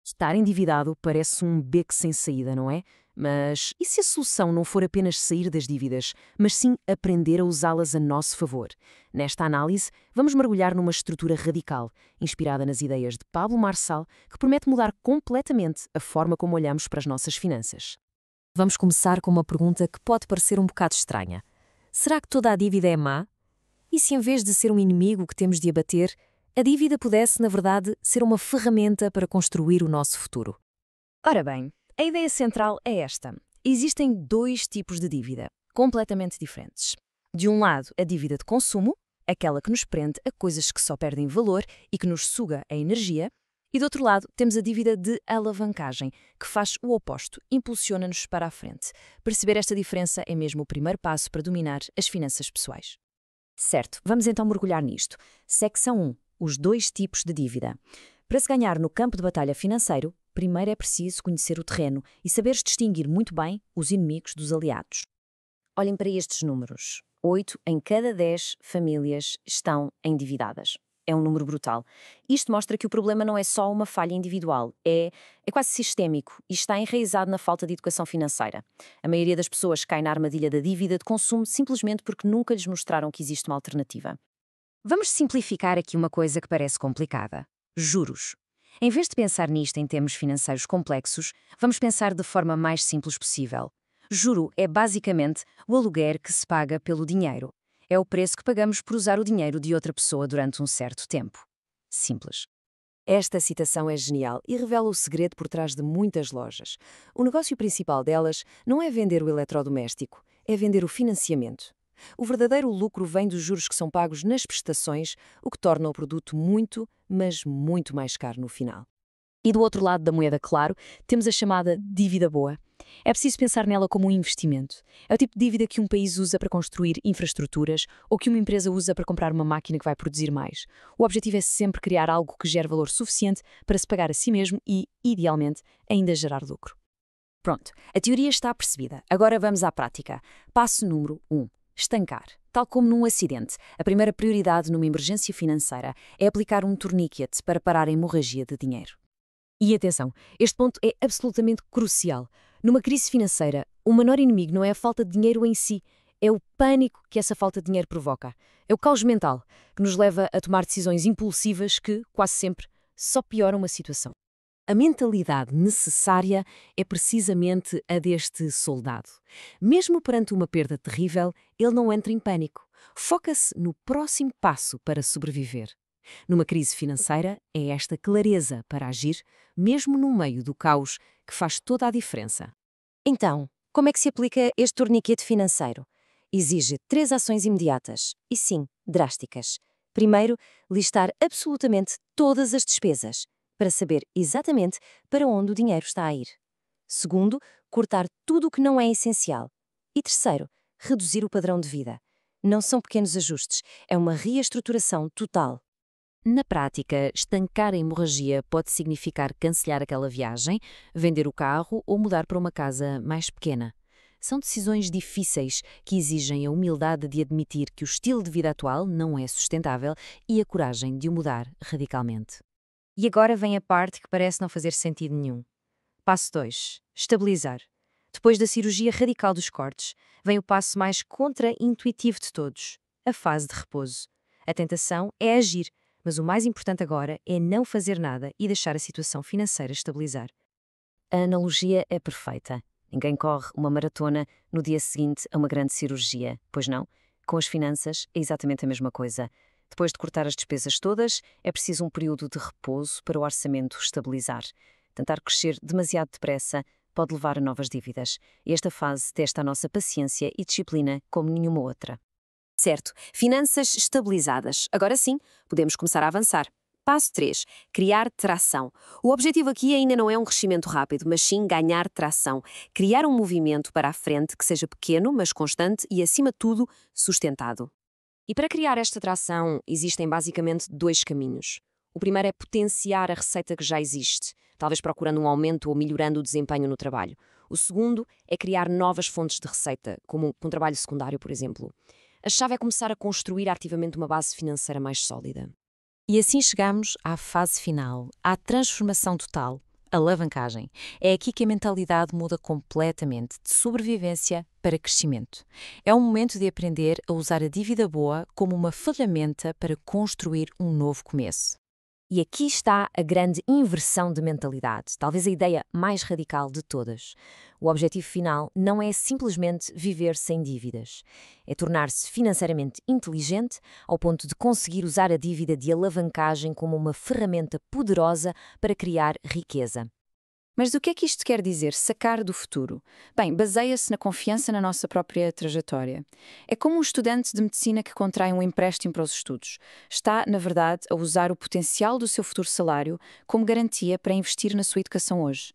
Estar endividado parece um beco sem saída, não é? Mas e se a solução não for apenas sair das dívidas, mas sim aprender a usá-las a nosso favor? Nesta análise, vamos mergulhar numa estrutura radical, inspirada nas ideias de Pablo Marçal, que promete mudar completamente a forma como olhamos para as nossas finanças. Vamos começar com uma pergunta que pode parecer um bocado estranha. Será que toda a dívida é má? E se em vez de ser um inimigo que temos de abater, a dívida pudesse, na verdade, ser uma ferramenta para construir o nosso futuro? Ora bem, a ideia central é esta. Existem dois tipos de dívida, completamente diferentes. De um lado, a dívida de consumo, aquela que nos prende a coisas que só perdem valor e que nos suga a energia. E do outro lado, temos a dívida de alavancagem, que faz o oposto, impulsiona-nos para a frente. Perceber esta diferença é mesmo o primeiro passo para dominar as finanças pessoais. Certo, vamos então mergulhar nisto. Secção 1. Os dois tipos de dívida. Para se ganhar no campo de batalha financeiro, primeiro é preciso conhecer o terreno e saberes distinguir muito bem os inimigos dos aliados. Olhem para estes números. 8 em cada 10 famílias estão endividadas. É um número brutal. Isto mostra que o problema não é só uma falha individual, é quase sistémico e está enraizado na falta de educação financeira. A maioria das pessoas cai na armadilha da dívida de consumo simplesmente porque nunca lhes mostraram que existe uma alternativa. Vamos simplificar aqui uma coisa que parece complicada. Juros. Em vez de pensar nisto em termos financeiros complexos, vamos pensar de forma mais simples possível. Juro é basicamente o aluguer que se paga pelo dinheiro. É o preço que pagamos por usar o dinheiro de outra pessoa durante um certo tempo. Simples. Esta citação é genial e revela o segredo por trás de muitas lojas. O negócio principal delas não é vender o eletrodoméstico, é vender o financiamento. O verdadeiro lucro vem dos juros que são pagos nas prestações, o que torna o produto muito, mas muito mais caro no final. E do outro lado da moeda, claro, temos a chamada dívida boa. É preciso pensar nela como um investimento. É o tipo de dívida que um país usa para construir infraestruturas ou que uma empresa usa para comprar uma máquina que vai produzir mais. O objetivo é sempre criar algo que gere valor suficiente para se pagar a si mesmo e, idealmente, ainda gerar lucro. Pronto, a teoria está percebida. Agora vamos à prática. Passo número 1. Estancar. Tal como num acidente, a primeira prioridade numa emergência financeira é aplicar um tourniquet para parar a hemorragia de dinheiro. E atenção, este ponto é absolutamente crucial. Numa crise financeira, o menor inimigo não é a falta de dinheiro em si, é o pânico que essa falta de dinheiro provoca. É o caos mental, que nos leva a tomar decisões impulsivas que, quase sempre, só pioram a situação. A mentalidade necessária é precisamente a deste soldado. Mesmo perante uma perda terrível, ele não entra em pânico. Foca-se no próximo passo para sobreviver. Numa crise financeira, é esta clareza para agir, mesmo no meio do caos, que faz toda a diferença. Então, como é que se aplica este torniquete financeiro? Exige 3 ações imediatas, e sim, drásticas. Primeiro, listar absolutamente todas as despesas, para saber exatamente para onde o dinheiro está a ir. Segundo, cortar tudo o que não é essencial. E terceiro, reduzir o padrão de vida. Não são pequenos ajustes, é uma reestruturação total. Na prática, estancar a hemorragia pode significar cancelar aquela viagem, vender o carro ou mudar para uma casa mais pequena. São decisões difíceis que exigem a humildade de admitir que o estilo de vida atual não é sustentável e a coragem de o mudar radicalmente. E agora vem a parte que parece não fazer sentido nenhum. Passo 2. Estabilizar. Depois da cirurgia radical dos cortes, vem o passo mais contra-intuitivo de todos, a fase de repouso. A tentação é agir, mas o mais importante agora é não fazer nada e deixar a situação financeira estabilizar. A analogia é perfeita. Ninguém corre uma maratona no dia seguinte a uma grande cirurgia, pois não? Com as finanças é exatamente a mesma coisa. Depois de cortar as despesas todas, é preciso um período de repouso para o orçamento estabilizar. Tentar crescer demasiado depressa pode levar a novas dívidas. E esta fase testa a nossa paciência e disciplina como nenhuma outra. Certo, finanças estabilizadas. Agora sim, podemos começar a avançar. Passo 3. Criar tração. O objetivo aqui ainda não é um crescimento rápido, mas sim ganhar tração. Criar um movimento para a frente que seja pequeno, mas constante e, acima de tudo, sustentado. E para criar esta tração, existem basicamente 2 caminhos. O primeiro é potenciar a receita que já existe, talvez procurando um aumento ou melhorando o desempenho no trabalho. O segundo é criar novas fontes de receita, como um trabalho secundário, por exemplo. A chave é começar a construir ativamente uma base financeira mais sólida. E assim chegamos à fase final, à transformação total, Alavancagem. É aqui que a mentalidade muda completamente, de sobrevivência para crescimento. É um momento de aprender a usar a dívida boa como uma ferramenta para construir um novo começo. E aqui está a grande inversão de mentalidade, talvez a ideia mais radical de todas. O objetivo final não é simplesmente viver sem dívidas. É tornar-se financeiramente inteligente ao ponto de conseguir usar a dívida de alavancagem como uma ferramenta poderosa para criar riqueza. Mas o que é que isto quer dizer, sacar do futuro? Bem, baseia-se na confiança na nossa própria trajetória. É como um estudante de medicina que contrai um empréstimo para os estudos. Está, na verdade, a usar o potencial do seu futuro salário como garantia para investir na sua educação hoje.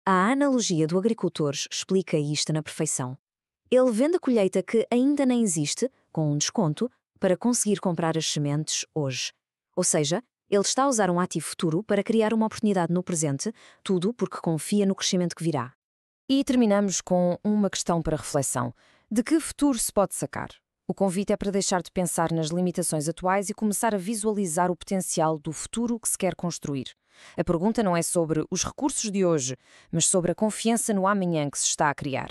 A analogia do agricultor explica isto na perfeição. Ele vende a colheita que ainda nem existe, com um desconto, para conseguir comprar as sementes hoje. Ou seja, ele está a usar um ativo futuro para criar uma oportunidade no presente, tudo porque confia no crescimento que virá. E terminamos com uma questão para reflexão. De que futuro se pode sacar? O convite é para deixar de pensar nas limitações atuais e começar a visualizar o potencial do futuro que se quer construir. A pergunta não é sobre os recursos de hoje, mas sobre a confiança no amanhã que se está a criar.